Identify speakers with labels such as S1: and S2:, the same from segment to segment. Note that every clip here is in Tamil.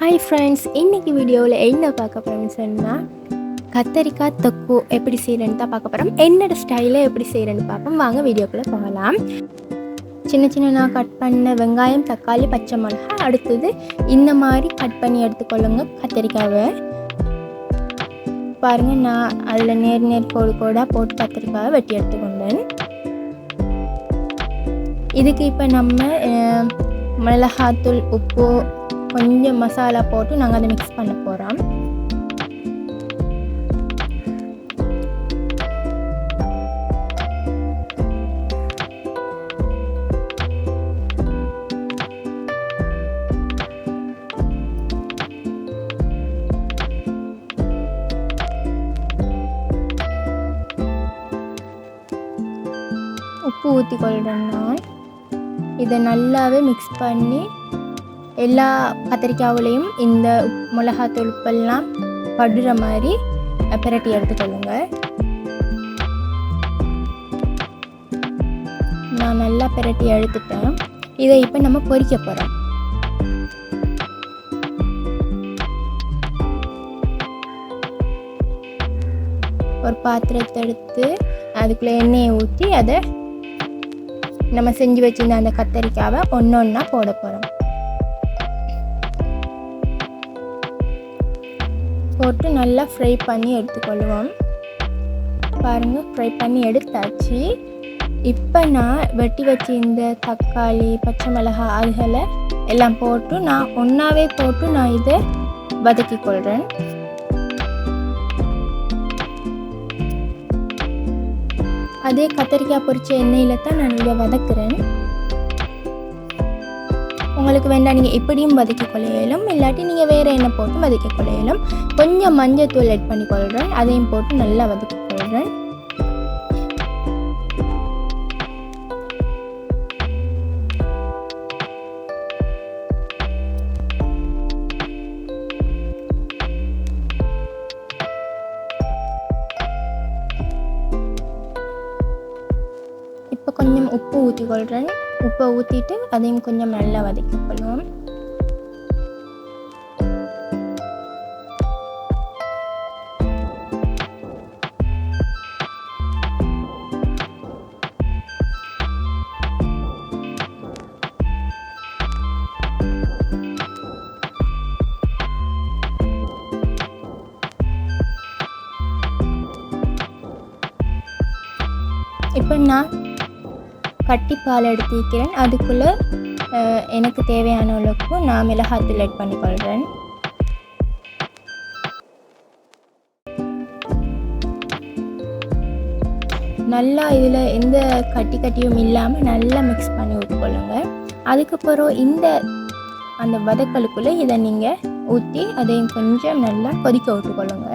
S1: ஹாய் ஃப்ரெண்ட்ஸ், இன்றைக்கி வீடியோவில் என்ன பார்க்க போகிறோம்னு சொன்னால் கத்தரிக்காய் தொக்கு எப்படி செய்கிறேன்னு தான் பார்க்க போகிறோம். என்னோடய ஸ்டைலில் எப்படி செய்கிறேன்னு பார்ப்போம். வாங்க வீடியோக்குள்ளே போகலாம். சின்ன சின்ன நான் கட் பண்ண வெங்காயம், தக்காளி, பச்சை மிளகாய், அடுத்தது இந்த மாதிரி கட் பண்ணி எடுத்துக்கொள்ளுங்க. கத்தரிக்காவை பாருங்கள், நான் அதில் நேர் கோடாக போட்டு கத்தரிக்காவை வெட்டி எடுத்துக்கொண்டேன். இதுக்கு இப்போ நம்ம மிளகாத்தூள், உப்பு, கொஞ்சம் மசாலா போட்டு நாங்கள் அதை மிக்ஸ் பண்ண போகிறோம். உப்பு ஊற்றிக்கொள்கிறேன். நான் இதை நல்லாவே மிக்ஸ் பண்ணி எல்லா கத்திரிக்காவிலையும் இந்த மிளகாத்தூள் உப்பெல்லாம் படுற மாதிரி பிரட்டி எடுத்துக்கொள்ளுங்க. நான் நல்லா பிரட்டி எடுத்துட்டேன். இதை இப்போ நம்ம பொரிக்க போகிறோம். ஒரு பாத்திரத்தை எடுத்து அதுக்குள்ளே எண்ணெயை ஊற்றி அதை நம்ம செஞ்சு வச்சுருந்த அந்த கத்தரிக்காவை ஒன்று ஒன்றா போட போகிறோம். போட்டு நல்லா ஃப்ரை பண்ணி எடுத்துக்கொள்வோம். பாருங்கள், ஃப்ரை பண்ணி எடுத்தாச்சு. இப்போ நான் வெட்டி வச்சு இந்த தக்காளி, பச்சை மிளகாய் அதுகளை எல்லாம் போட்டு நான் ஒன்றாவே போட்டு நான் இதை வதக்கி கொள்கிறேன். அதே கத்தரிக்காய் பொரிச்ச எண்ணெயில் தான் நான் இதை வதக்குறேன். உங்களுக்கு வேண்டாம் நீங்கள் இப்படியும் வதக்கி கொள்ளையிலும், இல்லாட்டி நீங்கள் வேறு எண்ணெய் போட்டு வதக்கி கொள்ளையிலும். கொஞ்சம் மஞ்சள் தூள் ஆட் பண்ணி கொள்கிறேன். அதையும் போட்டு நல்லா வதக்கி கொள்கிறேன். இப்போ கொஞ்சம் உப்பு ஊற்றிக்கொள்கிறேன். உப்பை ஊற்றிட்டு அதையும் கொஞ்சம் நல்லா வதக்கிக்கொள்வோம். இப்போ நான் கட்டிப்பால் எடுத்து வைக்கிறேன். அதுக்குள்ளே எனக்கு தேவையான அளவுக்கு நான் மிளகாத்தூள் ஆட் பண்ணிக்கொள்கிறேன். நல்லா இதில் எந்த கட்டியும் இல்லாமல் நல்லா மிக்ஸ் பண்ணி விட்டுக்கொள்ளுங்க. அதுக்கப்புறம் அந்த வதக்கலுக்குள்ளே இதை நீங்கள் ஊற்றி அதையும் கொஞ்சம் நல்லா கொதிக்க விட்டுக்கொள்ளுங்க.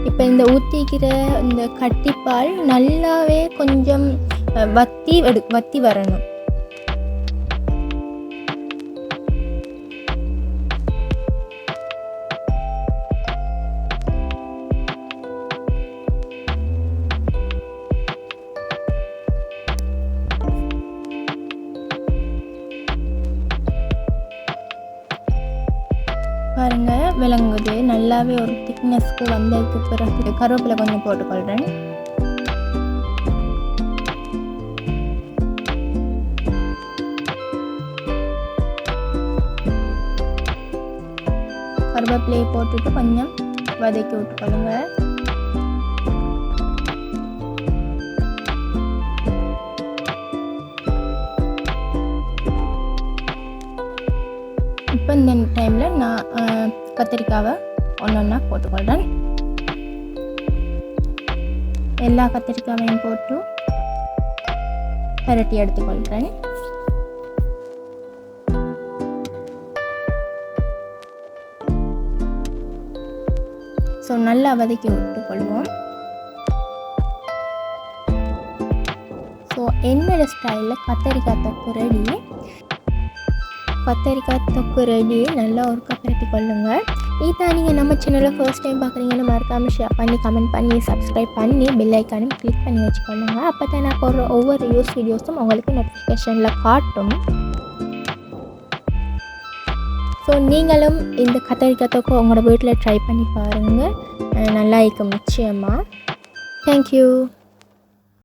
S1: இப்போ இந்த ஊற்றிக்கிற இந்த கட்டிப்பால் நல்லாவே கொஞ்சம் வத்தி வரணும். பாருங்க, விளங்குது. நல்லாவே ஒரு திக்னஸ்க்கு வந்ததுக்கு பிறகு கருவேப்பிலை கொஞ்சம் போட்டுக்கொள்கிறேன். கருவேப்பிலையை போட்டுட்டு கொஞ்சம் வதக்கி விட்டுக்கொள்ளுங்க. இப்போ இந்த டைமில் நான் கத்திரிக்காவை ஒன்றா போட்டுக்கொள்கிறேன். எல்லா கத்திரிக்காவையும் போட்டு பரட்டி எடுத்துக்கொள்கிறேன். ஸோ நல்லா வதக்கி விட்டுக்கொள்வோம். ஸோ என்னோடய ஸ்டைலில் கத்தரிக்காய் தொக்கு ரெடி. கத்தரிக்காய் தொக்கு ரெடி. நல்லா ஒருக்கா பரட்டி கொள்ளுங்கள். இதான் நீங்கள் நம்ம சேனலை ஃபர்ஸ்ட் டைம் பார்க்குறீங்கன்னு மறக்காமல் ஷேர் பண்ணி கமெண்ட் பண்ணி சப்ஸ்கிரைப் பண்ணி பெல் ஐக்கானும் கிளிக் பண்ணி வச்சுக்கொள்ளுங்க. அப்போ தான் நான் போடுற ஒவ்வொரு வீடியோஸும் உங்களுக்கு நோட்டிஃபிகேஷனில் காட்டும். ஸோ நீங்களும் இந்த கத்தரிக்காய் தொக்கு உங்களோட வீட்டில் ட்ரை பண்ணி பாருங்கள். நல்லா இருக்கும் நிச்சயமாக. தேங்க்யூ.